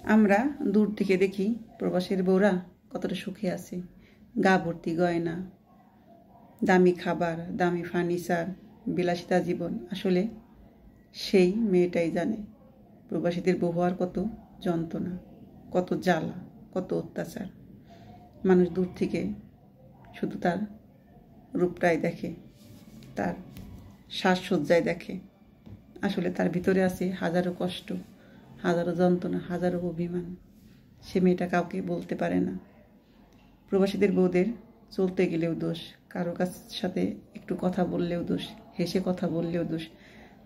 আমরা দূর থেকে দেখি প্রবাসীর বউরা কতটা সুখে আছে, গা ভর্তি গয়না, দামি খাবার, দামি ফার্নিচার, বিলাসিতা জীবন। আসলে সেই মেয়েটাই জানে প্রবাসীদের বউ হওয়ার কত যন্ত্রণা, কত জ্বালা, কত অত্যাচার। মানুষ দূর থেকে শুধু তার রূপটাই দেখে, তার সাজসজ্জায় দেখে। আসলে তার ভিতরে আছে হাজারো কষ্ট, হাজারো যন্ত্রণা, হাজারো অভিমান। সে মেয়েটা কাউকে বলতে পারে না। প্রবাসীদের বউদের চলতে গেলেও দোষ, কারো সাথে একটু কথা বললেও দোষ, হেসে কথা বললেও দোষ।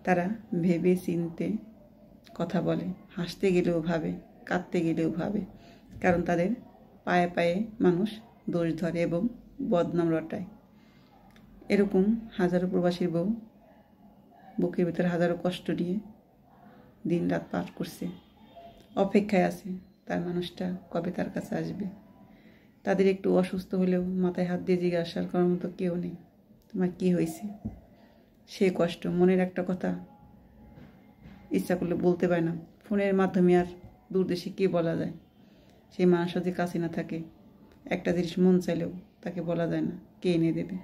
তারা ভেবে চিনতে কথা বলে, হাসতে গেলেও ভাবে, কাঁদতে গেলেও ভাবে। কারণ তাদের পায়ে পায়ে মানুষ দোষ ধরে এবং বদনাম রটায়। এরকম হাজারো প্রবাসীর বউ বুকের ভিতরে হাজারো কষ্ট নিয়ে দিন রাত পার করছে, অপেক্ষায় আছে তার মানুষটা কবে তার কাছে আসবে। তাদের একটু অসুস্থ হলেও মাথায় হাত দিয়ে জিজ্ঞাসা করার মতো কেউ নেই, তোমার কি হয়েছে। সে কষ্ট, মনের একটা কথা ইচ্ছা করলে বলতে পারে না। ফোনের মাধ্যমে আর দূর দেশে কী বলা যায়। সেই মানুষ যদি কাছে না থাকে, একটা জিনিস মন চাইলেও তাকে বলা যায় না, কে এনে দেবে।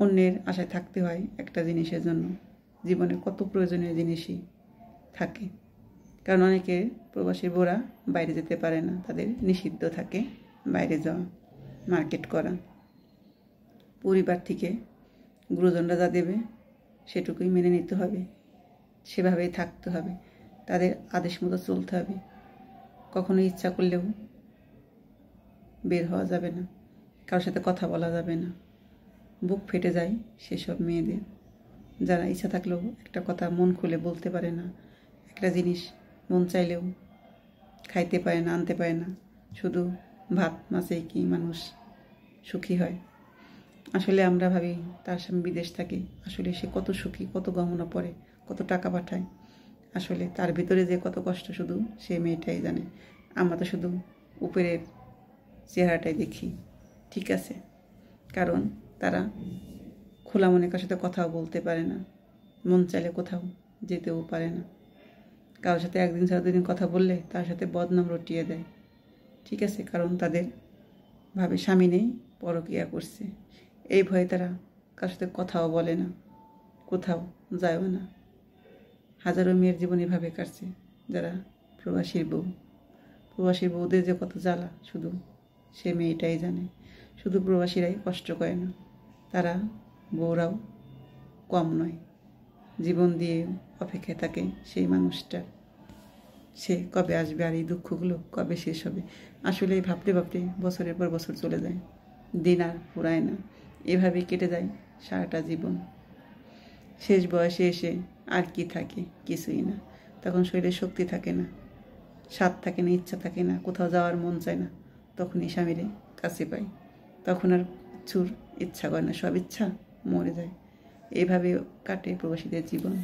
অন্যের আশায় থাকতে হয় একটা জিনিসের জন্য। জীবনে কত প্রয়োজনীয় জিনিসই থাকে। কারণ অনেকে প্রবাসী বউরা বাইরে যেতে পারে না, তাদের নিষিদ্ধ থাকে বাইরে যাওয়া, মার্কেট করা। পরিবার থেকে গুরুজনরা যা দেবে সেটুকুই মেনে নিতে হবে, সেভাবেই থাকতে হবে, তাদের আদেশ মতো চলতে হবে। কখনো ইচ্ছা করলেও বের হওয়া যাবে না, কারোর সাথে কথা বলা যাবে না। বুক ফেটে যায় সেসব মেয়েদের, যারা ইচ্ছা থাকলেও একটা কথা মন খুলে বলতে পারে না, একটা জিনিস মন চাইলেও খাইতে পারে না, আনতে পারে না। শুধু ভাত মাছেই কি মানুষ সুখী হয়। আসলে আমরা ভাবি তার স্বামী বিদেশ থাকে, আসলে সে কত সুখী, কত গহনা পরে, কত টাকা পাঠায়। আসলে তার ভিতরে যে কত কষ্ট শুধু সে মেয়েটাই জানে। আমরা তো শুধু উপরের চেহারাটাই দেখি, ঠিক আছে। কারণ তারা খোলা মনে কারোর সাথে কথাও বলতে পারে না, মন চাইলে কোথাও যেতেও পারে না। কারোর সাথে একদিন ছাড়া দুদিন কথা বললে তার সাথে বদনাম রটিয়ে দেয়, ঠিক আছে। কারণ তাদের ভাবে স্বামী নেই, পরকীয়া করছে। এই ভয়ে তারা কারোর সাথে কথাও বলে না, কোথাও যায়ও না। হাজারো মেয়ের জীবন এভাবে কাটছে যারা প্রবাসীর বউ। প্রবাসীর বউদের যে কত জ্বালা শুধু সে মেয়েটাই জানে। শুধু প্রবাসীরাই কষ্ট করে না, তারা বউরাও কম নয়। জীবন দিয়ে অপেক্ষায় থাকে সেই মানুষটা, সে কবে আসবে আর এই দুঃখগুলো কবে শেষ হবে। আসলে ভাবতে ভাবতে বছরের পর বছর চলে যায়, দিন আর ফুরায় না। এভাবেই কেটে যায় সারাটা জীবন। শেষ বয়সে এসে আর কি থাকে, কিছুই না। তখন শরীরে শক্তি থাকে না, স্বাদ থাকে না, ইচ্ছা থাকে না, কোথাও যাওয়ার মন চায় না। তখনই স্বামীরে কাছে পাই, তখন আর কিছুর ইচ্ছা করে না, সব ইচ্ছা মরে যায়। এইভাবে কাটে প্রবাসীদের জীবন।